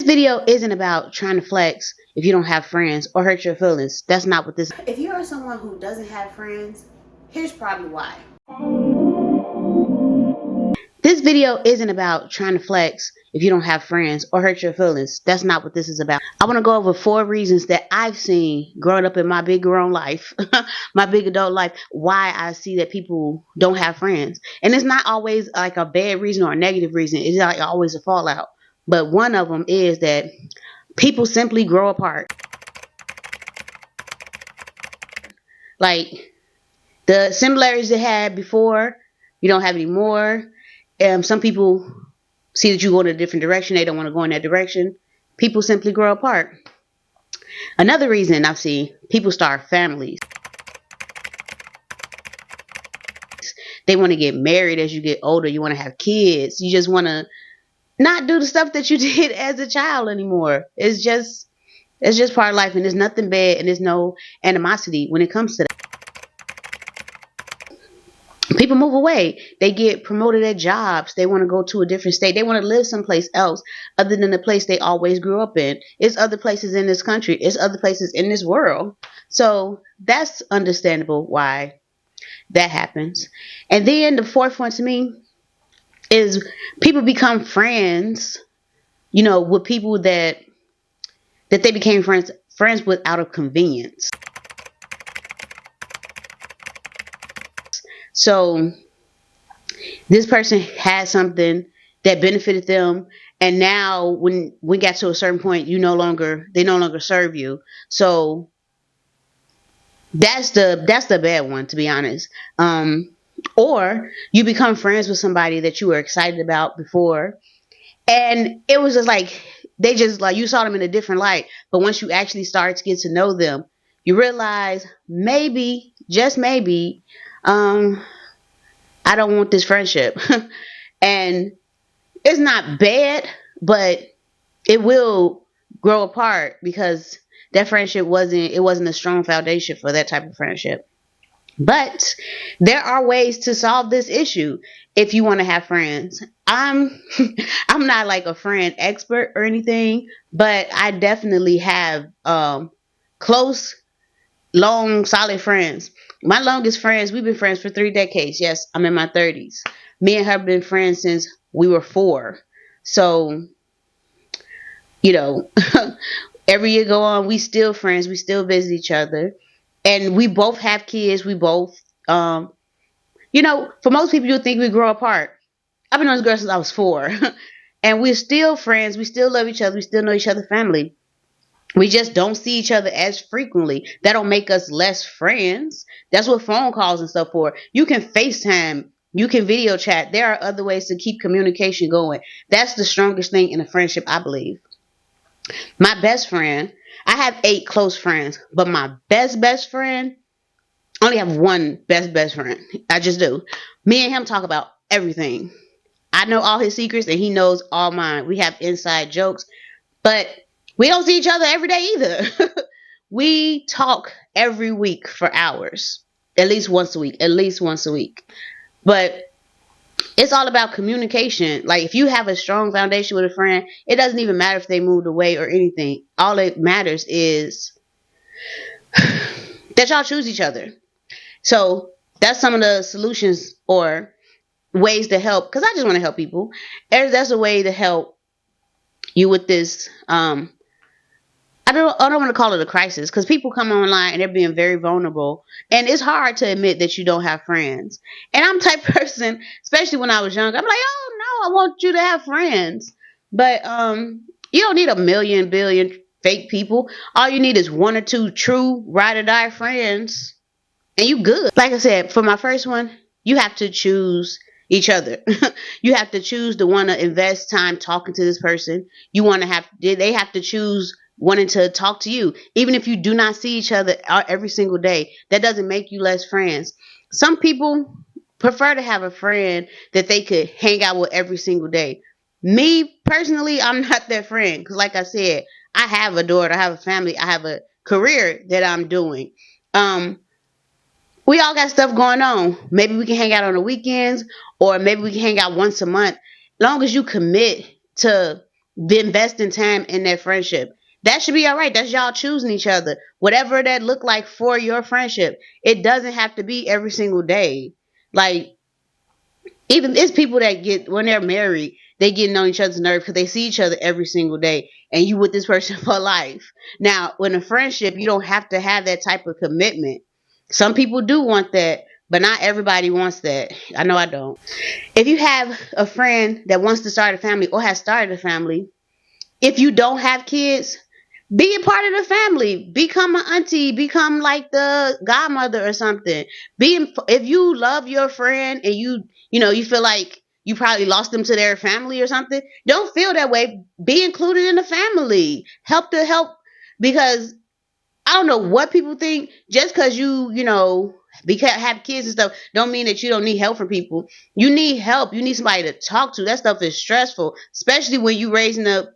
This video isn't about trying to flex if you don't have friends or hurt your feelings. That's not what this is. If you are someone who doesn't have friends, here's probably why. This video isn't about trying to flex if you don't have friends or hurt your feelings. That's not what this is about. I want to go over 4 reasons that I've seen growing up in my big grown life, my big adult life, why I see that people don't have friends. And it's not always like a bad reason or a negative reason. It's like always a fallout. But one of them is that people simply grow apart. Like the similarities they had before, you don't have anymore. Some people see that you go in a different direction. They don't want to go in that direction. People simply grow apart. Another reason I've seen, people start families. They want to get married as you get older. You want to have kids. You just want to not do the stuff that you did as a child anymore. It's just part of life, and there's nothing bad, and there's no animosity when it comes to that. People move away. They get promoted at jobs. They want to go to a different state. They want to live someplace else other than the place they always grew up in. It's other places in this country. It's other places in this world. So that's understandable why that happens. And then the fourth one to me is people become friends, with people that they became friends with out of convenience. So this person had something that benefited them, and now when we got to a certain point, they no longer serve you. So that's the bad one, to be honest. Or you become friends with somebody that you were excited about before, and it was just like you saw them in a different light. But once you actually start to get to know them, you realize maybe, just maybe, I don't want this friendship. And it's not bad, but it will grow apart because that friendship wasn't a strong foundation for that type of friendship. But there are ways to solve this issue if you want to have friends. I'm not like a friend expert or anything, but I definitely have close, long, solid friends. My longest friends, we've been friends for 3 decades. Yes, I'm in my 30s. Me and her have been friends since we were 4. So, every year go on, we still friends. We still visit each other. And we both have kids. We both, for most people, you think we grow apart. I've been on this girl since I was 4. And we're still friends. We still love each other. We still know each other's family. We just don't see each other as frequently. That don't make us less friends. That's what phone calls and stuff for. You can FaceTime. You can video chat. There are other ways to keep communication going. That's the strongest thing in a friendship, I believe. My best friend, I have 8 close friends, but my best friend, I only have one best friend. I just do. Me and him talk about everything. I know all his secrets and he knows all mine. We have inside jokes, but we don't see each other every day either. We talk every week for hours. At least once a week. But it's all about communication. Like if you have a strong foundation with a friend, it doesn't even matter if they moved away or anything. All it matters is that y'all choose each other. So that's some of the solutions or ways to help. Because I just want to help people. That's a way to help you with this I don't want to call it a crisis because people come online and they're being very vulnerable, and it's hard to admit that you don't have friends. And I'm the type of person, especially when I was young, I'm like, oh no, I want you to have friends. But you don't need a million billion fake people. All you need is 1 or 2 true ride or die friends, and you good. Like I said, for my first one, you have to choose each other. You have to choose to want to invest time talking to this person. They have to choose wanting to talk to you. Even if you do not see each other every single day, that doesn't make you less friends. Some people prefer to have a friend that they could hang out with every single day. Me, personally, I'm not that friend. Because like I said, I have a daughter, I have a family, I have a career that I'm doing. We all got stuff going on. Maybe we can hang out on the weekends, or maybe we can hang out once a month. Long as you commit to investing time in that friendship. That should be all right. That's y'all choosing each other. Whatever that look like for your friendship. It doesn't have to be every single day. Like, even it's people that get when they're married, they get on each other's nerves because they see each other every single day, and you with this person for life. Now, in a friendship, you don't have to have that type of commitment. Some people do want that, but not everybody wants that. I know I don't. If you have a friend that wants to start a family or has started a family, if you don't have kids, be a part of the family. Become an auntie. Become like the godmother or something. If you love your friend and you feel like you probably lost them to their family or something. Don't feel that way. Be included in the family. Help because I don't know what people think. Just because because have kids and stuff, don't mean that you don't need help from people. You need help. You need somebody to talk to. That stuff is stressful, especially when you raising a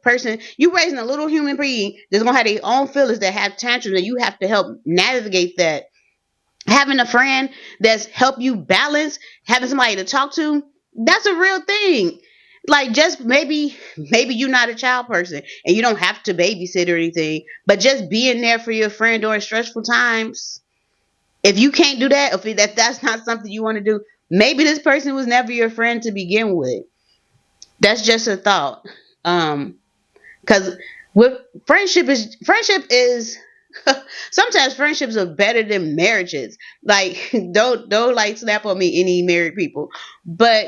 little human being that's gonna have their own feelings that have tantrums, and you have to help navigate that. Having a friend that's help you balance, having somebody to talk to, that's a real thing. Like, just maybe you're not a child person and you don't have to babysit or anything, but just being there for your friend during stressful times. If you can't do that, if that's not something you want to do, maybe this person was never your friend to begin with. That's just a thought. Because with friendship is sometimes friendships are better than marriages. Like, don't like snap on me, any married people, but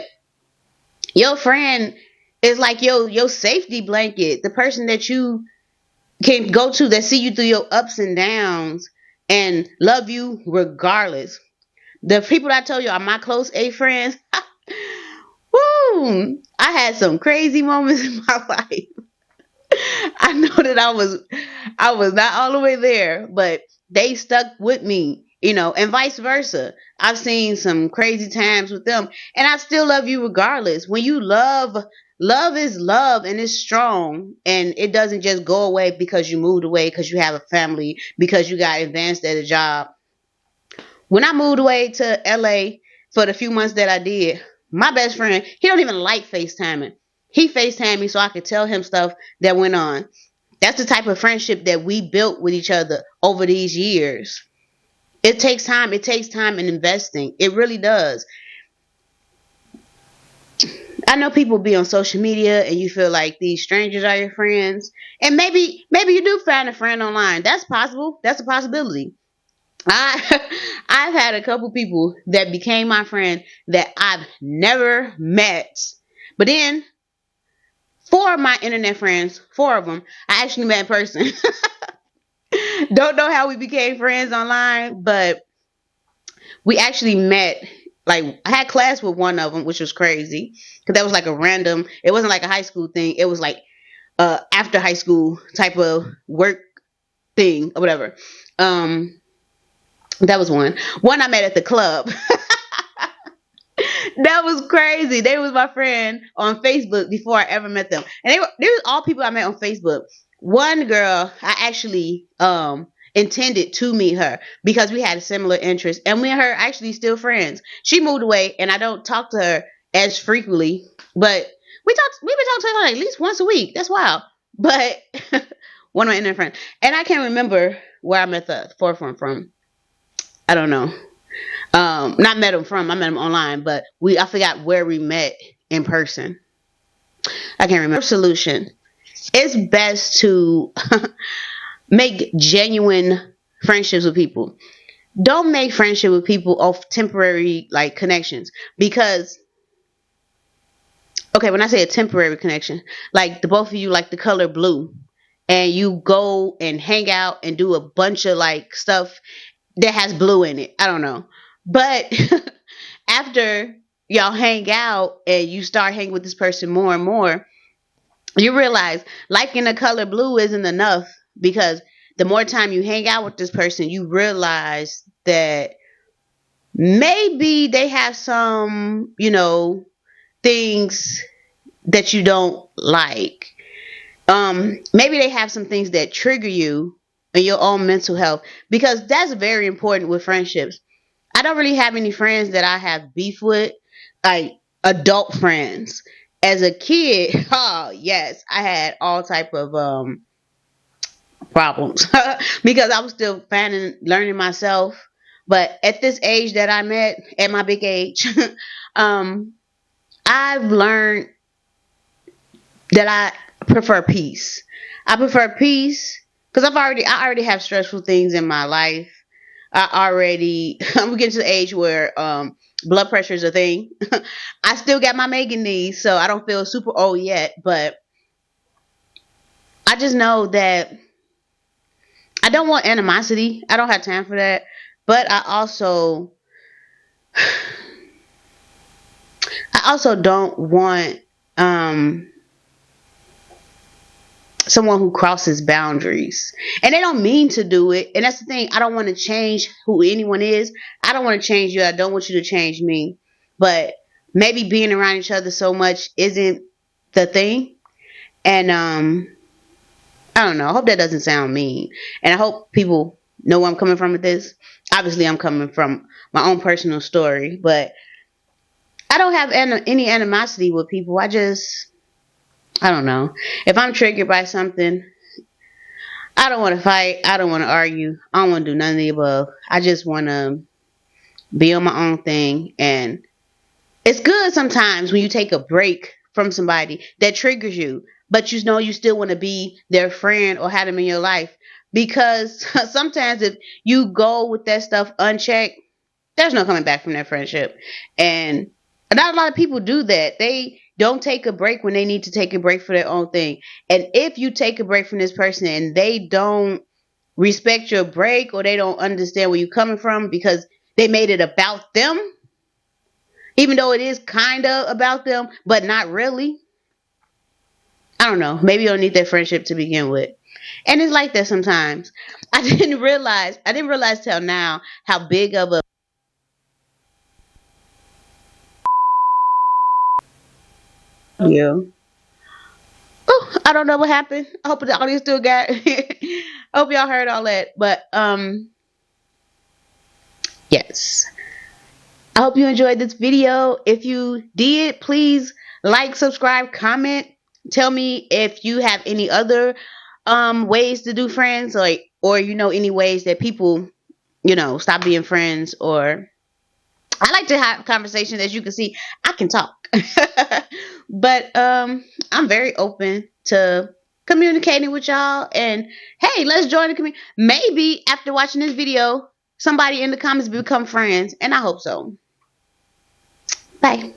your friend is like your safety blanket, the person that you can go to that see you through your ups and downs and love you regardless. The people that I told you are my close A friends. Woo! I had some crazy moments in my life. I know that I was not all the way there, but they stuck with me, and vice versa. I've seen some crazy times with them, and I still love you regardless. When you love is love, and it's strong, and it doesn't just go away because you moved away, because you have a family, because you got advanced at a job. When I moved away to LA for the few months that I did, my best friend, he don't even like FaceTiming. He FaceTimed me so I could tell him stuff that went on. That's the type of friendship that we built with each other over these years. It takes time. It takes time and investing. It really does. I know people be on social media and you feel like these strangers are your friends. And maybe you do find a friend online. That's possible. That's a possibility. I I've had a couple people that became my friend that I've never met. But then four of my internet friends, four of them, I actually met in person. Don't know how we became friends online, but we actually met. Like, I had class with one of them, which was crazy because that was like a random. It wasn't like a high school thing. It was like after high school type of work thing or whatever. That was one. One I met at the club. That was crazy. They was my friend on Facebook before I ever met them, and they were all people I met on Facebook. One girl I actually intended to meet her because we had a similar interest, and me and her actually still friends. She moved away, and I don't talk to her as frequently, but we've been talking to her like at least once a week. That's wild. But one of my internet friends, and I can't remember where I met the fourth one from. I don't know. Not met him from. I met him online, but I forgot where we met in person. I can't remember. Solution. It's best to make genuine friendships with people. Don't make friendship with people of temporary like connections, because okay, when I say a temporary connection, like the both of you like the color blue and you go and hang out and do a bunch of like stuff that has blue in it. I don't know. But after y'all hang out and you start hanging with this person more and more, you realize liking the color blue isn't enough, because the more time you hang out with this person, you realize that maybe they have some, things that you don't like. Maybe they have some things that trigger you in your own mental health, because that's very important with friendships. I don't really have any friends that I have beef with, like adult friends. As a kid, oh yes, I had all type of problems because I was still finding learning myself. But at this age that I'm at my big age, um, I've learned that I prefer peace. I prefer peace because I already have stressful things in my life. I'm getting to the age where blood pressure is a thing. I still got my Megan knees, so I don't feel super old yet. But I just know that I don't want animosity. I don't have time for that. But I also don't want um someone who crosses boundaries. And they don't mean to do it. And that's the thing. I don't want to change who anyone is. I don't want to change you. I don't want you to change me. But maybe being around each other so much isn't the thing. And I don't know. I hope that doesn't sound mean. And I hope people know where I'm coming from with this. Obviously, I'm coming from my own personal story, but I don't have any animosity with people. I don't know. If I'm triggered by something, I don't want to fight. I don't want to argue. I don't want to do none of the above. I just want to be on my own thing. And it's good sometimes when you take a break from somebody that triggers you, but you know you still want to be their friend or have them in your life. Because sometimes if you go with that stuff unchecked, there's no coming back from that friendship. And not a lot of people do that. They don't take a break when they need to take a break for their own thing. And if you take a break from this person and they don't respect your break or they don't understand where you're coming from because they made it about them, even though it is kind of about them, but not really. I don't know. Maybe you don't need that friendship to begin with. And it's like that sometimes. I didn't realize till now how big of a yeah. Oh, I don't know what happened. I hope the audience still got. I hope y'all heard all that. But yes. I hope you enjoyed this video. If you did, please like, subscribe, comment. Tell me if you have any other ways to do friends, like, or you know any ways that people, stop being friends. Or I like to have conversations. As you can see, I can talk. But I'm very open to communicating with y'all. And hey, let's join the community. Maybe after watching this video, somebody in the comments become friends, and I hope so. Bye.